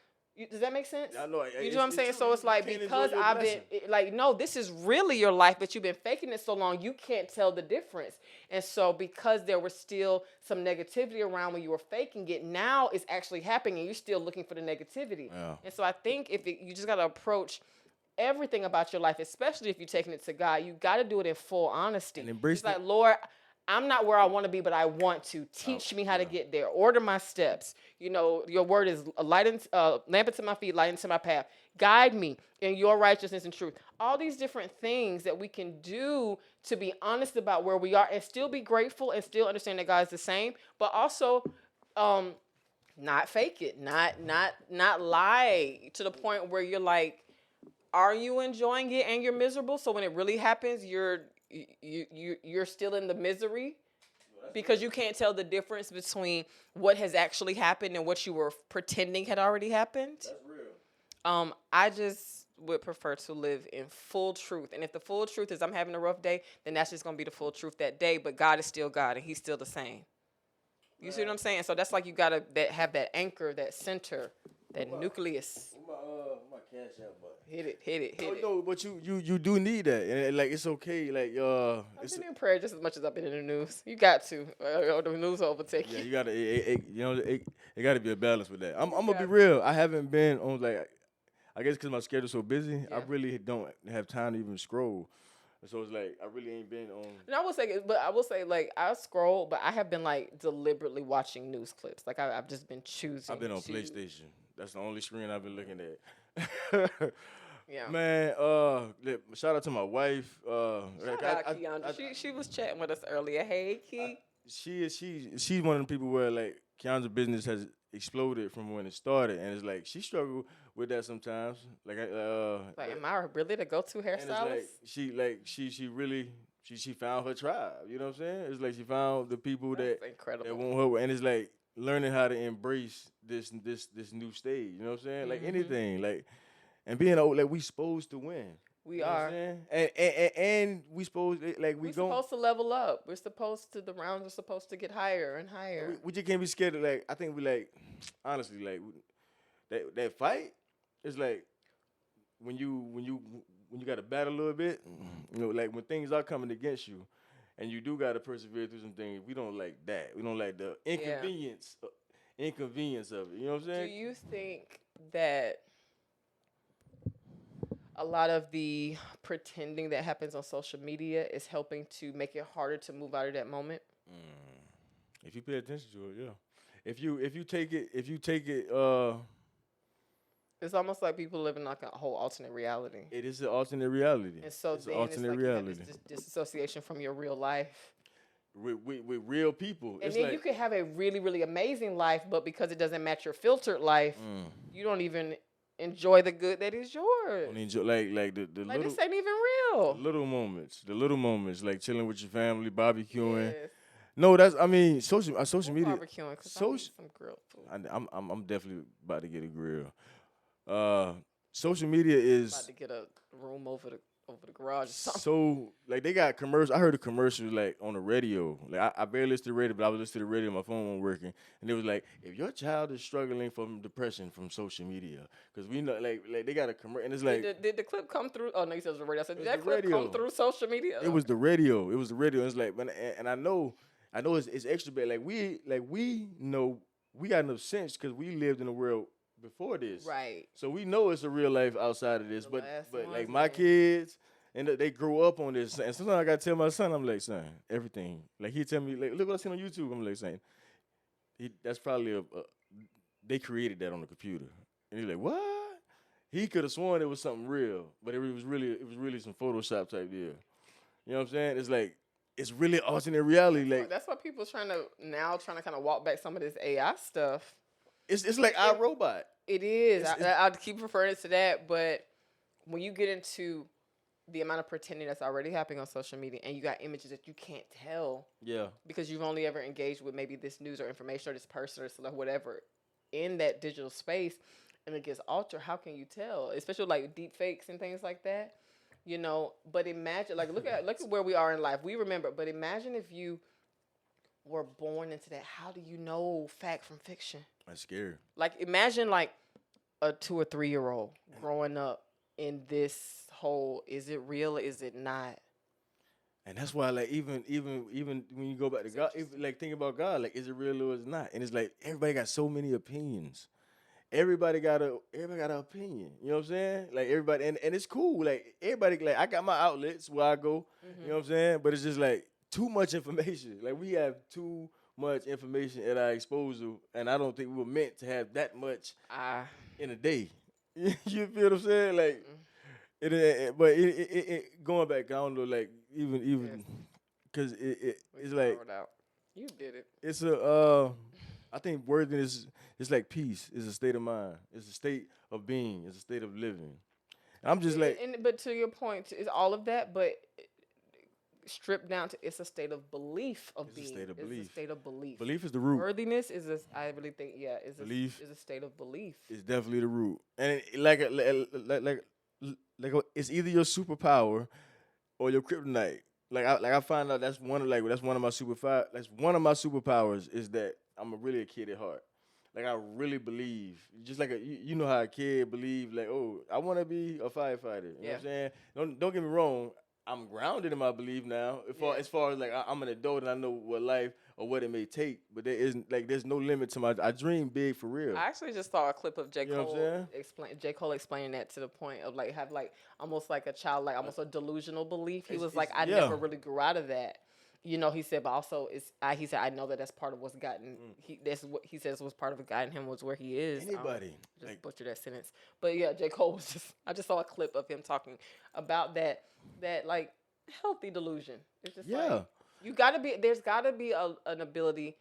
Does that make sense? I know. You know what I'm saying? So it's like, because I've been like, no, this is really your life, but you've been faking it so long, you can't tell the difference. And so because there was still some negativity around when you were faking it, now it's actually happening and you're still looking for the negativity. Yeah. And so I think you just got to approach everything about your life, especially if you're taking it to God, you got to do it in full honesty. And embrace it's like, Lord, I'm not where I want to be, but I want to. Teach me how to get there. Order my steps. You know, your word is a lamp unto my feet, light unto my path. Guide me in your righteousness and truth. All these different things that we can do to be honest about where we are and still be grateful and still understand that God is the same, but also not fake it, not lie to the point where you're like, are you enjoying it and you're miserable? So when it really happens, you're still in the misery because you can't tell the difference between what has actually happened and what you were pretending had already happened. That's real. I just would prefer to live in full truth. And if the full truth is I'm having a rough day, then that's just going to be the full truth that day. But God is still God and he's still the same. You see what I'm saying? So that's like you got to have that anchor, that center, that nucleus. My cash out button. Hit it. No, but you do need that, and like it's okay. Like I've been in prayer just as much as I've been in the news. You got to, or the news will overtake you. Yeah, you gotta. It got to be a balance with that. I'm gonna be real. I haven't been on I guess because my schedule's so busy, I really don't have time to even scroll. So it's like I really ain't been on. And I will say, like I scroll, but I have been like deliberately watching news clips. Like I've just been choosing. I've been on PlayStation. That's the only screen I've been looking at. Yeah. Man, shout out to my wife. Shout out Keandra. She was chatting with us earlier. Hey, Key. She's one of the people where like Keandra's business has exploded from when it started, and it's like she struggled with that sometimes. Like am I really the go-to hairstylist? She really found her tribe. You know what I'm saying? It's like she found the people that want her, and it's like learning how to embrace this new stage. You know what I'm saying? Like anything, like. And being old, like we supposed to win. We are. And we supposed we're supposed to level up. The rounds are supposed to get higher and higher. We just can't be scared of I think we honestly that fight is like when you got to battle a little bit, you know, like when things are coming against you, and you do got to persevere through some things. We don't like that. We don't like the inconvenience of it. You know what I'm saying? Do you think that a lot of the pretending that happens on social media is helping to make it harder to move out of that moment? If you pay attention to it, yeah. If you take it, it's almost like people living like a whole alternate reality. It is an alternate reality. And so it's an alternate reality. You have this disassociation from your real life. With real people. And then you could have a really, really amazing life, but because it doesn't match your filtered life, you don't even enjoy the good that is yours. Don't enjoy like the little. This ain't even real. The little moments, like chilling with your family, barbecuing. Yes. No, social media. Barbecuing because I need some grilled food. I'm definitely about to get a grill. Social media is about to get a room over the garage or something. So like they got commercials. I heard a commercial like on the radio. Like I barely listened to the radio, but I was listening to the radio. My phone wasn't working, and it was like, if your child is struggling from depression from social media, because we know like they got a commercial, and it's like, did the clip come through? Oh no, you said it was the radio. I said, did that clip come through social media? It was the radio. It's like, and I know it's extra bad. Like we know we got enough sense because we lived in a world before this, right? So we know it's a real life outside of this. But like my kids, and they grew up on this. And sometimes I gotta tell my son, I'm like, son, everything. Like he tell me, like, look what I seen on YouTube. I'm like saying, that's probably they created that on the computer. And he's like, what? He could have sworn it was something real, but it was really some Photoshop type deal. You know what I'm saying? It's like it's really alternate reality. Like that's why people trying to kind of walk back some of this AI stuff. It's like iRobot. It is. I'll keep referring to that, but when you get into the amount of pretending that's already happening on social media, and you got images that you can't tell, because you've only ever engaged with maybe this news or information or this person or whatever in that digital space, and it gets altered. How can you tell? Especially like deep fakes and things like that, you know. But imagine, like, look at where we are in life. We remember, but imagine if you were born into that. How do you know fact from fiction? That's scary. Like, imagine, like, a 2 or 3 year old growing up in this whole, is it real? Is it not? And that's why, like, even when you go back to God, like, think about God, like, is it real or is it not? And it's like everybody got so many opinions. Everybody got an opinion. You know what I'm saying? Like everybody, and it's cool. Like everybody, like I got my outlets where I go. You know what I'm saying? But it's just like too much information. Like we have too much information at our disposal, and I don't think we were meant to have that much I in a day. You feel what I'm saying? Like but going back, I don't know. Like even because it's like it out. You did it. it's I think worthiness is like peace. It's a state of mind. It's a state of being. It's a state of living. And I'm just like, But to your point, it's all of that, but stripped down to it's a state of belief of being. It's a state of belief. It's a state of belief. Belief is the root. Worthiness is I really think is Belief is a state of belief. It's definitely the root. And like it's either your superpower or your kryptonite. Like I find out that's one of my superpowers is that I'm really a kid at heart. Like I really believe, just like you know how a kid believe, like, oh, I want to be a firefighter. You know what I'm saying? Don't get me wrong. I'm grounded in my belief now. As far as like I'm an adult and I know what life or what it may take, but there's no limit to I dream big for real. I actually just saw a clip of J. You know Cole explaining that to the point of like have like almost like a child, like almost a delusional belief. He was like, I never really grew out of that. You know, he said, but also he said, I know that's part of what's gotten. That's what he says was part of what gotten him was where he is. Anybody just butcher that sentence, but yeah, J. Cole was just. I just saw a clip of him talking about that like healthy delusion. It's just like there's gotta be an ability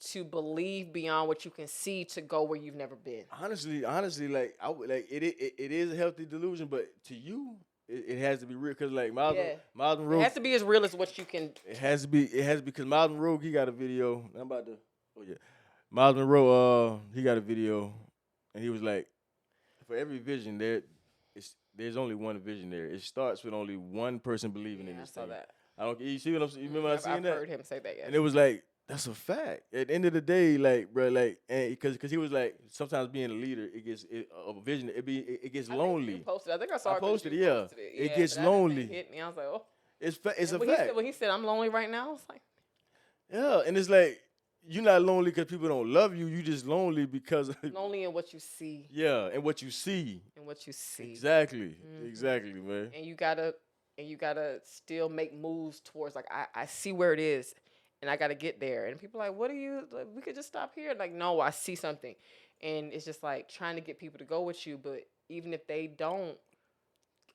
to believe beyond what you can see to go where you've never been. Honestly, like it is a healthy delusion, but to you. It has to be real because like Miles Monroe. It has to be as real as what you can. It has to be because Miles Monroe he got a video. I'm about to. Oh yeah, Miles Monroe. He got a video, and he was like, for every vision there's only one vision there. It starts with only one person believing in this I saw thing. that. I don't. You see what I'm saying? You remember I seen that? I've heard him say that. Yeah. And it was like. That's a fact. At the end of the day, like, bro, like, and because he was like, sometimes being a leader, it vision. It gets lonely. You posted. I think I saw. I posted it. Yeah, it gets lonely. Hit me. I was like, oh, it's a fact. When he said, "I'm lonely right now," I was like, yeah, and it's like you're not lonely because people don't love you. You just lonely because lonely in what you see. Yeah, and what you see. And what you see. Exactly, exactly, man. And you gotta still make moves towards like I see where it is. And I got to get there. And people are like, what are you, like, we could just stop here. Like, no, I see something. And it's just like trying to get people to go with you. But even if they don't,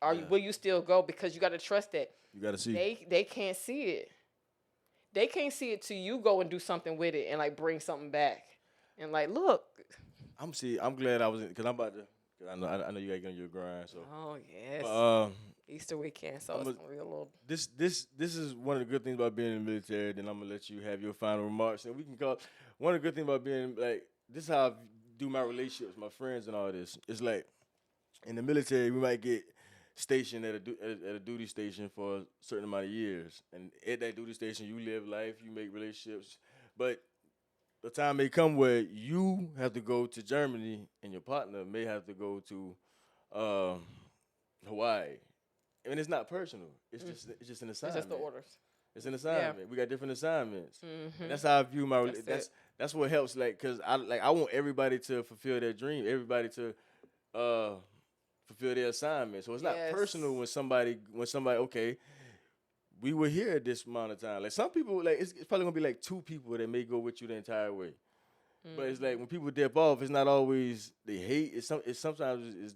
will you still go? Because you got to trust that. You got to see. They can't see it. They can't see it till you go and do something with it and like bring something back. And like, look. I'm glad I was in, because I'm about to, because I know you got to get on your grind. So. Oh, yes. Easter weekend, so it's gonna be a little. This is one of the good things about being in the military. Then I'm gonna let you have your final remarks, and we can call one of the good things about being like this. Is how I do my relationships, my friends, and all this. It's like in the military, we might get stationed at a duty station for a certain amount of years, and at that duty station, you live life, you make relationships, but the time may come where you have to go to Germany, and your partner may have to go to Hawaii. And it's not personal. It's just an assignment. It's just the orders. It's an assignment. Yeah. We got different assignments. Mm-hmm. And that's how I view my. That's what helps. Like, cause I want everybody to fulfill their dream. Everybody to fulfill their assignment. So it's not personal when somebody okay, we were here at this amount of time. Like some people, like it's probably gonna be like 2 people that may go with you the entire way. Mm-hmm. But it's like when people dip off, it's not always they hate. It's sometimes it's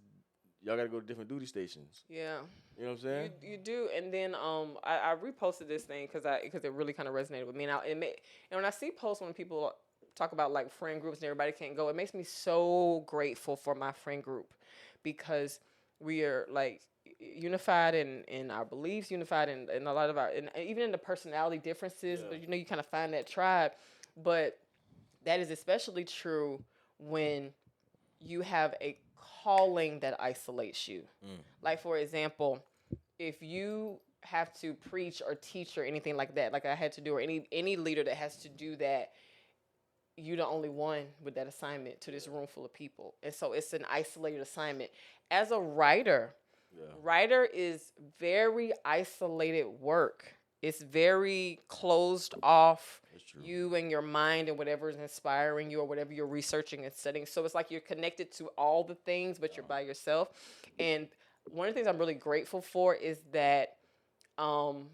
y'all gotta go to different duty stations. Yeah. You know what I'm saying? You do, and then I reposted this thing because it really kind of resonated with me. And when I see posts when people talk about like friend groups and everybody can't go, it makes me so grateful for my friend group because we are like unified in our beliefs, unified in a lot of our, and even in the personality differences. Yeah. But you kind of find that tribe. But that is especially true when you have a calling that isolates you. Like, for example, if you have to preach or teach or anything like that, like I had to do, or any leader that has to do that, you're the only one with that assignment to this room full of people. And so it's an isolated assignment. As a writer, writer is very isolated work. It's very closed off, you and your mind and whatever is inspiring you or whatever you're researching and studying. So it's like you're connected to all the things, but you're by yourself. And one of the things I'm really grateful for is that, of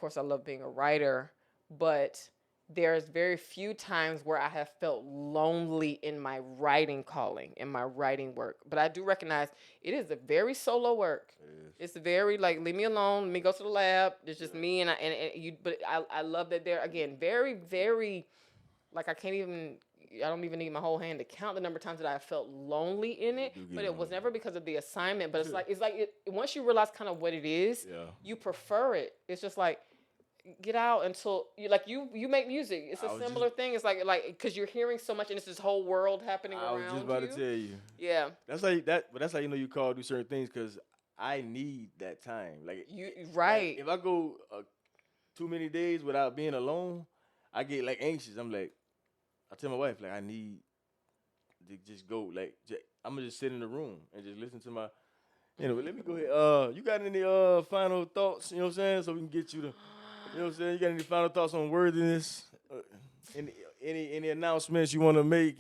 course, I love being a writer, but there's very few times where I have felt lonely in my writing calling, in my writing work. But I do recognize it is a very solo work. It's very like, leave me alone. Let me go to the lab. It's just me and you. But I love that they're, again, very, very, like I don't even need my whole hand to count the number of times that I felt lonely in it. But it was never because of the assignment. But it's like once you realize kind of what it is, you prefer it. It's just like, get out until you make music. It's a similar thing. It's like because you're hearing so much and it's this whole world happening around you. I was just about to tell you. Yeah. That's how you know you call do certain things, because I need that time. Like right. Like, if I go too many days without being alone, I get like anxious. I'm like, I tell my wife like I need to just go. Like I'm gonna just sit in the room and just listen to my. Anyway, let me go ahead. You got any final thoughts? You know what I'm saying? So we can get you to. You know what I'm saying? You got any final thoughts on worthiness? Any announcements you want to make?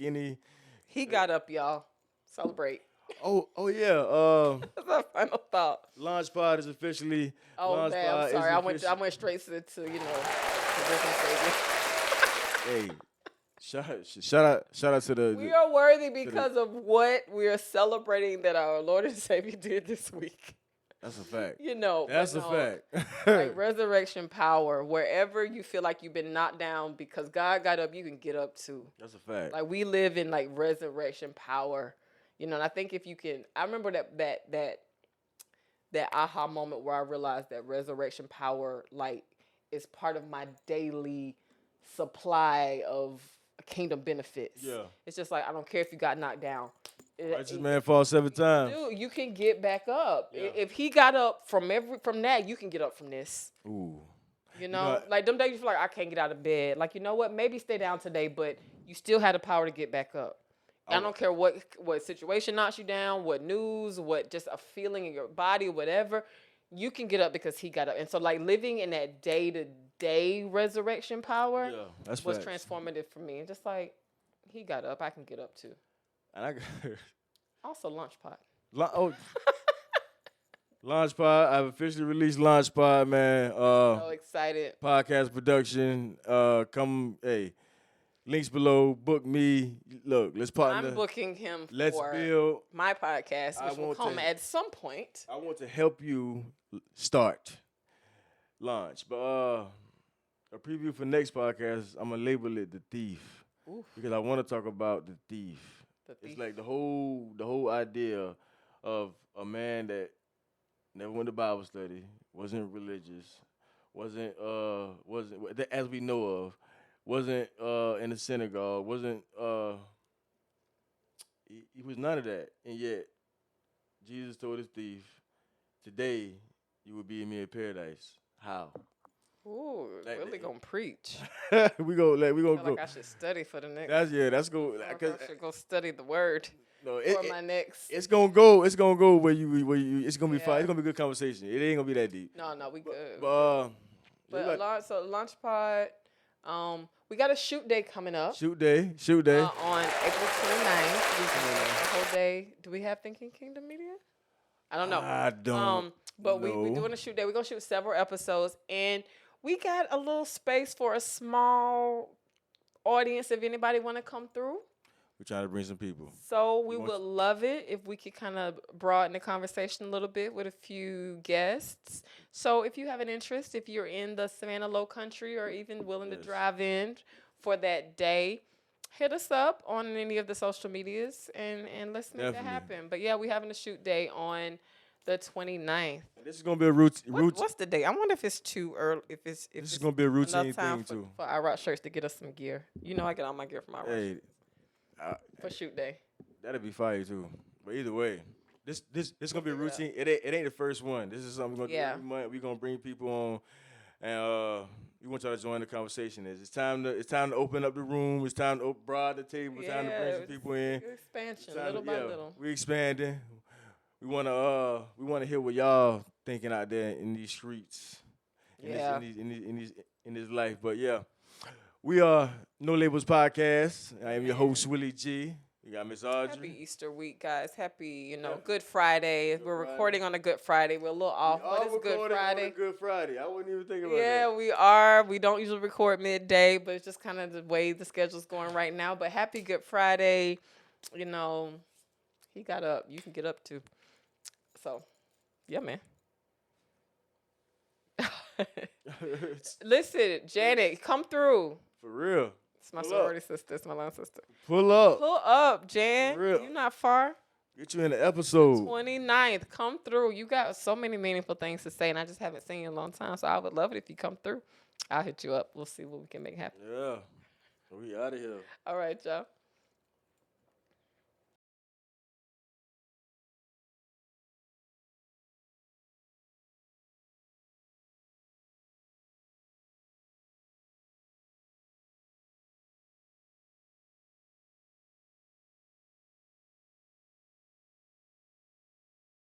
He got up, y'all. Celebrate. Oh yeah. That's our final thought. Launch Pod is officially. Oh man, I'm sorry. I went straight to Hey, shout out to the. We are worthy because of what we are celebrating that our Lord and Savior did this week. That's a fact. That's a fact. Like resurrection power, wherever you feel like you've been knocked down because God got up, you can get up too. That's a fact. Like we live in like resurrection power, and I think if you can, I remember that aha moment where I realized that resurrection power like is part of my daily supply of kingdom benefits. Yeah. It's just like I don't care if you got knocked down. Righteous man falls 7 times. Dude, you can get back up. Yeah. If he got up from that, you can get up from this. Ooh. Like them days you feel like I can't get out of bed. Like, you know what? Maybe stay down today, but you still had the power to get back up. I don't care what situation knocks you down, what news, what just a feeling in your body, whatever. You can get up because he got up. And so like living in that day-to-day resurrection power was transformative for me. And just like he got up, I can get up too. And I got also Launchpod. Launchpod. I've officially released Launchpod, man. So excited. Podcast production. Links below. Book me. Look, let's partner. I'm booking him let's for build my podcast, which will come at some point. I want to help you start, launch. But a preview for next podcast, I'm gonna label it The Thief. Oof. Because I want to talk about the thief. It's like the whole idea of a man that never went to Bible study, wasn't religious, wasn't as we know of, wasn't in the synagogue, wasn't he was none of that, and yet Jesus told his thief, "Today you will be in me in paradise." How? Ooh, like, really gonna preach. we gonna go. Like I should study for the next. That's go. I should go study the word. No, for my next. It's gonna go where you. It's gonna be fun. It's gonna be a good conversation. It ain't gonna be that deep. No, we good. But Launchpod. We got a shoot day coming up. Shoot day. On April 29th. The whole day. Do we have Thinking Kingdom Media? I don't know. I don't. But we're doing a shoot day. We're gonna shoot several episodes, and we got a little space for a small audience if anybody want to come through. We're trying to bring some people. So we would love it if we could kind of broaden the conversation a little bit with a few guests. So if you have an interest, if you're in the Savannah Low Country or even willing to drive in for that day, hit us up on any of the social medias and let's make that happen. But yeah, we're having a shoot day on the 29th. This is gonna be a routine. What's the date? I wonder if it's too early. This is gonna be a routine thing too. For our rock shirts to get us some gear. I get all my gear from our rock. For shoot day. That'd be fire too. But either way, this gonna be a routine. It ain't the first one. This is something we're gonna do every month. We're gonna bring people on and we want y'all to join the conversation. It's time to open up the room. It's time to broad the table. It's time to bring some people in. Expansion, Time little to- by yeah, little. We expanding. We wanna hear what y'all thinking out there in these streets. Yeah. In this life. But yeah. We are No Labels Podcast. I am your Man. host, Willie G. You got Miss Audrey. Happy Easter week, guys. Happy, Yeah. Good Friday. We're Friday. recording on a Good Friday. We're a little off, but it's Good recording on Friday. a Good Friday. I wouldn't even think about Yeah, that. we are. We don't usually record midday, but it's just kind of the way the schedule's going right now. But happy Good Friday. He got up. You can get up too. So, yeah, man. Listen, Janet, come through. For real. It's my Pull sorority sister. It's my line sister. Pull up. Pull up, Jan. For real. You're not far. Get you in the episode. 29th. Come through. You got so many meaningful things to say, and I just haven't seen you in a long time. So I would love it if you come through. I'll hit you up. We'll see what we can make happen. Yeah. We out of here. All right, y'all.